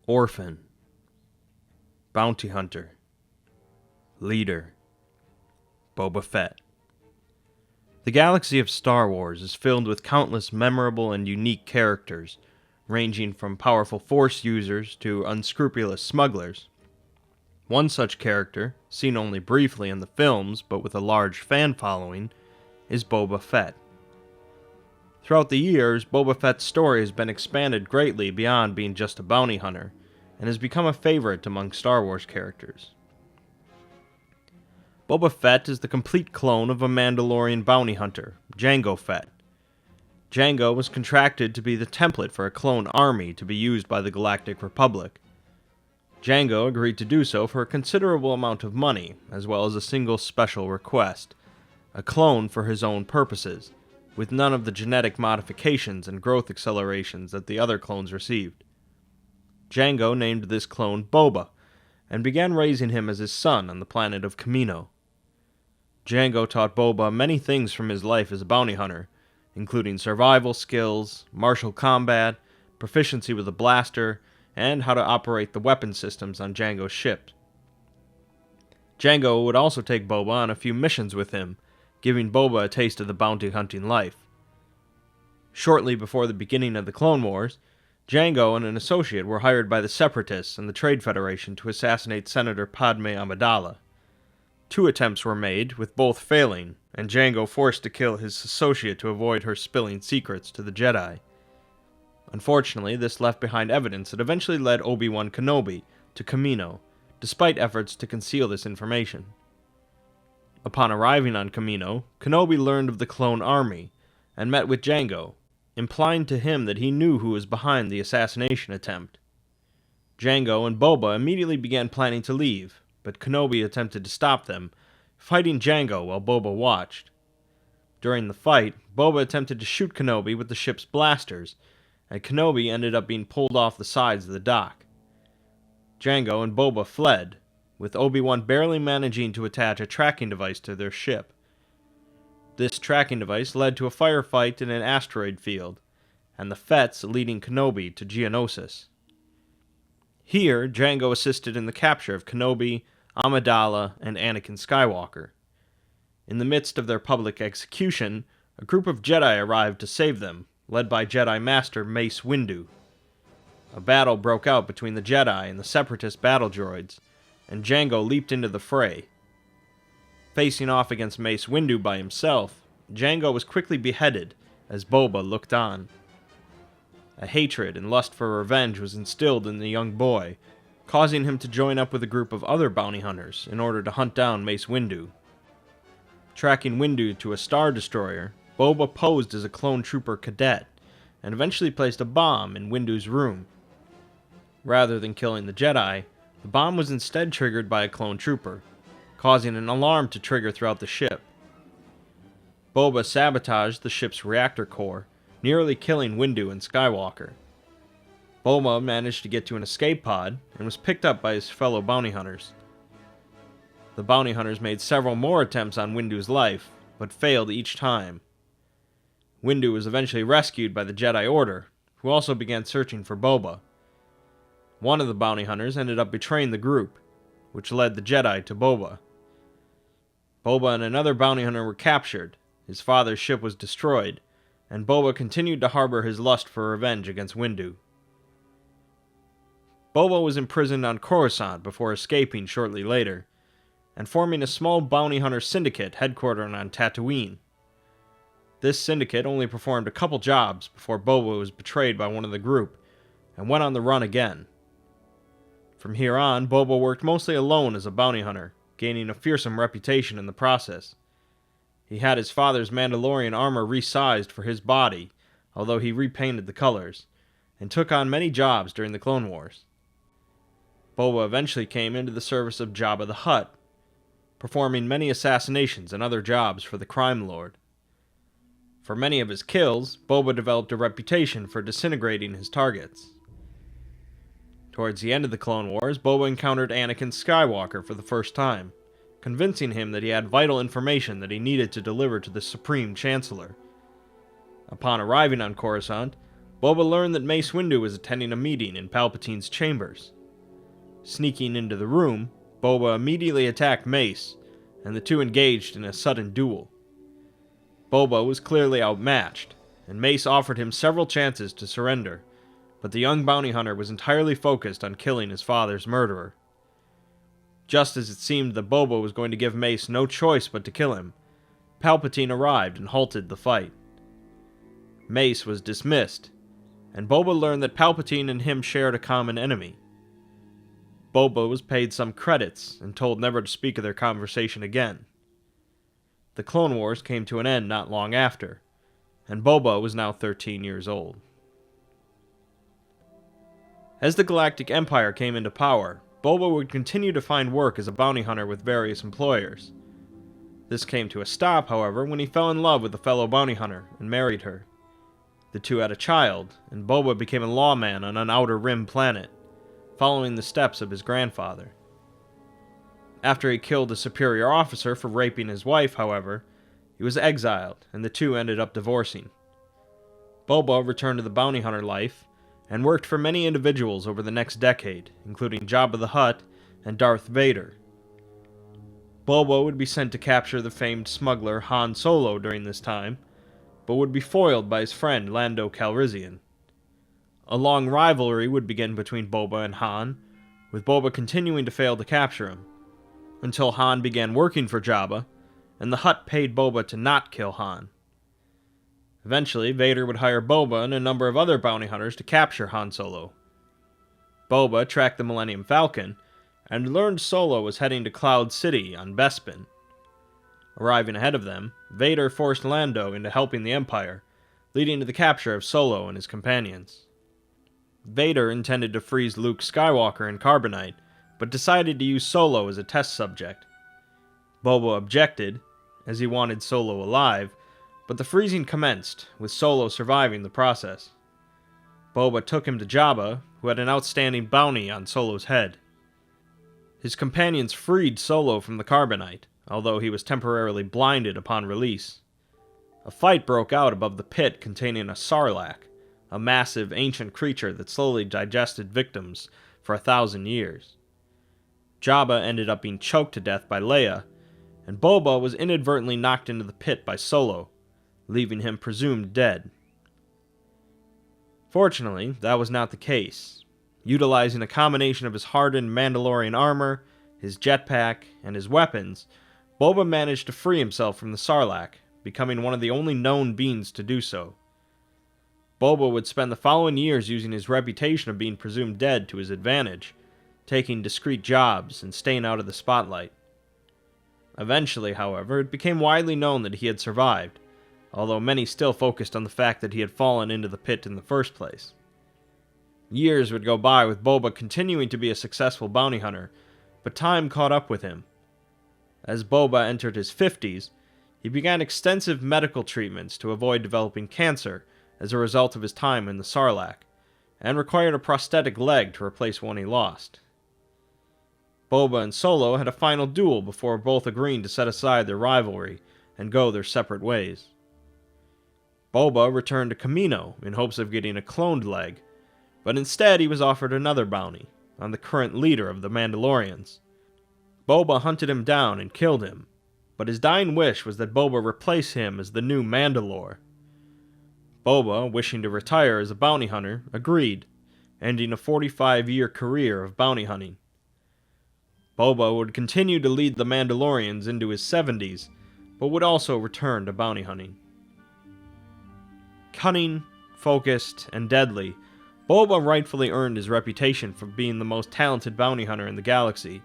Orphan, Bounty Hunter, Leader, Boba Fett. The galaxy of Star Wars is filled with countless memorable and unique characters, ranging from powerful Force users to unscrupulous smugglers. One such character, seen only briefly in the films but with a large fan following, is Boba Fett. Throughout the years, Boba Fett's story has been expanded greatly beyond being just a bounty hunter, and has become a favorite among Star Wars characters. Boba Fett is the complete clone of a Mandalorian bounty hunter, Jango Fett. Jango was contracted to be the template for a clone army to be used by the Galactic Republic. Jango agreed to do so for a considerable amount of money, as well as a single special request, a clone for his own purposes, with none of the genetic modifications and growth accelerations that the other clones received. Jango named this clone Boba, and began raising him as his son on the planet of Kamino. Jango taught Boba many things from his life as a bounty hunter, including survival skills, martial combat, proficiency with a blaster, and how to operate the weapon systems on Jango's ship. Jango would also take Boba on a few missions with him, giving Boba a taste of the bounty hunting life. Shortly before the beginning of the Clone Wars, Jango and an associate were hired by the Separatists and the Trade Federation to assassinate Senator Padme Amidala. 2 attempts were made, with both failing, and Jango forced to kill his associate to avoid her spilling secrets to the Jedi. Unfortunately, this left behind evidence that eventually led Obi-Wan Kenobi to Kamino, despite efforts to conceal this information. Upon arriving on Kamino, Kenobi learned of the clone army, and met with Jango, implying to him that he knew who was behind the assassination attempt. Jango and Boba immediately began planning to leave, but Kenobi attempted to stop them, fighting Jango while Boba watched. During the fight, Boba attempted to shoot Kenobi with the ship's blasters, and Kenobi ended up being pulled off the sides of the dock. Jango and Boba fled, with Obi-Wan barely managing to attach a tracking device to their ship. This tracking device led to a firefight in an asteroid field, and the Fetts leading Kenobi to Geonosis. Here, Jango assisted in the capture of Kenobi, Amidala, and Anakin Skywalker. In the midst of their public execution, a group of Jedi arrived to save them, led by Jedi Master Mace Windu. A battle broke out between the Jedi and the Separatist battle droids, and Jango leaped into the fray. Facing off against Mace Windu by himself, Jango was quickly beheaded as Boba looked on. A hatred and lust for revenge was instilled in the young boy, causing him to join up with a group of other bounty hunters in order to hunt down Mace Windu. Tracking Windu to a Star Destroyer, Boba posed as a clone trooper cadet, and eventually placed a bomb in Windu's room. Rather than killing the Jedi, the bomb was instead triggered by a clone trooper, causing an alarm to trigger throughout the ship. Boba sabotaged the ship's reactor core, nearly killing Windu and Skywalker. Boba managed to get to an escape pod, and was picked up by his fellow bounty hunters. The bounty hunters made several more attempts on Windu's life, but failed each time. Windu was eventually rescued by the Jedi Order, who also began searching for Boba. One of the bounty hunters ended up betraying the group, which led the Jedi to Boba. Boba and another bounty hunter were captured, his father's ship was destroyed, and Boba continued to harbor his lust for revenge against Windu. Boba was imprisoned on Coruscant before escaping shortly later, and forming a small bounty hunter syndicate headquartered on Tatooine. This syndicate only performed a couple jobs before Boba was betrayed by one of the group, and went on the run again. From here on, Boba worked mostly alone as a bounty hunter, gaining a fearsome reputation in the process. He had his father's Mandalorian armor resized for his body, although he repainted the colors, and took on many jobs during the Clone Wars. Boba eventually came into the service of Jabba the Hutt, performing many assassinations and other jobs for the crime lord. For many of his kills, Boba developed a reputation for disintegrating his targets. Towards the end of the Clone Wars, Boba encountered Anakin Skywalker for the first time, convincing him that he had vital information that he needed to deliver to the Supreme Chancellor. Upon arriving on Coruscant, Boba learned that Mace Windu was attending a meeting in Palpatine's chambers. Sneaking into the room, Boba immediately attacked Mace, and the two engaged in a sudden duel. Boba was clearly outmatched, and Mace offered him several chances to surrender, but the young bounty hunter was entirely focused on killing his father's murderer. Just as it seemed that Boba was going to give Mace no choice but to kill him, Palpatine arrived and halted the fight. Mace was dismissed, and Boba learned that Palpatine and him shared a common enemy. Boba was paid some credits and told never to speak of their conversation again. The Clone Wars came to an end not long after, and Boba was now 13 years old. As the Galactic Empire came into power, Boba would continue to find work as a bounty hunter with various employers. This came to a stop, however, when he fell in love with a fellow bounty hunter and married her. The two had a child, and Boba became a lawman on an Outer Rim planet, following the steps of his grandfather. After he killed a superior officer for raping his wife, however, he was exiled, and the two ended up divorcing. Boba returned to the bounty hunter life, and worked for many individuals over the next decade, including Jabba the Hutt and Darth Vader. Boba would be sent to capture the famed smuggler Han Solo during this time, but would be foiled by his friend Lando Calrissian. A long rivalry would begin between Boba and Han, with Boba continuing to fail to capture him, until Han began working for Jabba, and the Hutt paid Boba to not kill Han. Eventually, Vader would hire Boba and a number of other bounty hunters to capture Han Solo. Boba tracked the Millennium Falcon, and learned Solo was heading to Cloud City on Bespin. Arriving ahead of them, Vader forced Lando into helping the Empire, leading to the capture of Solo and his companions. Vader intended to freeze Luke Skywalker in carbonite, but decided to use Solo as a test subject. Boba objected, as he wanted Solo alive, but the freezing commenced, with Solo surviving the process. Boba took him to Jabba, who had an outstanding bounty on Solo's head. His companions freed Solo from the carbonite, although he was temporarily blinded upon release. A fight broke out above the pit containing a Sarlacc, a massive ancient creature that slowly digested victims for 1,000 years. Jabba ended up being choked to death by Leia, and Boba was inadvertently knocked into the pit by Solo, leaving him presumed dead. Fortunately, that was not the case. Utilizing a combination of his hardened Mandalorian armor, his jetpack, and his weapons, Boba managed to free himself from the Sarlacc, becoming one of the only known beings to do so. Boba would spend the following years using his reputation of being presumed dead to his advantage, taking discreet jobs and staying out of the spotlight. Eventually, however, it became widely known that he had survived, although many still focused on the fact that he had fallen into the pit in the first place. Years would go by with Boba continuing to be a successful bounty hunter, but time caught up with him. As Boba entered his 50s, he began extensive medical treatments to avoid developing cancer as a result of his time in the Sarlacc, and required a prosthetic leg to replace one he lost. Boba and Solo had a final duel before both agreeing to set aside their rivalry and go their separate ways. Boba returned to Kamino in hopes of getting a cloned leg, but instead he was offered another bounty on the current leader of the Mandalorians. Boba hunted him down and killed him, but his dying wish was that Boba replace him as the new Mandalore. Boba, wishing to retire as a bounty hunter, agreed, ending a 45-year career of bounty hunting. Boba would continue to lead the Mandalorians into his 70s, but would also return to bounty hunting. Cunning, focused, and deadly, Boba rightfully earned his reputation for being the most talented bounty hunter in the galaxy,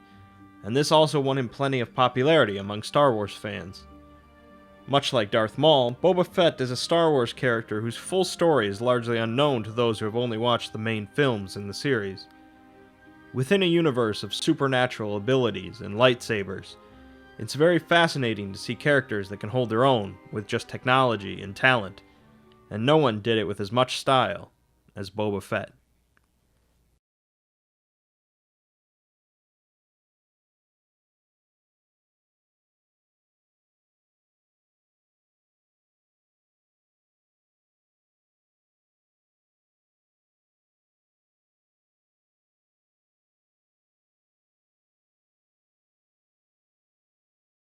and this also won him plenty of popularity among Star Wars fans. Much like Darth Maul, Boba Fett is a Star Wars character whose full story is largely unknown to those who have only watched the main films in the series. Within a universe of supernatural abilities and lightsabers, it's very fascinating to see characters that can hold their own with just technology and talent, and no one did it with as much style as Boba Fett.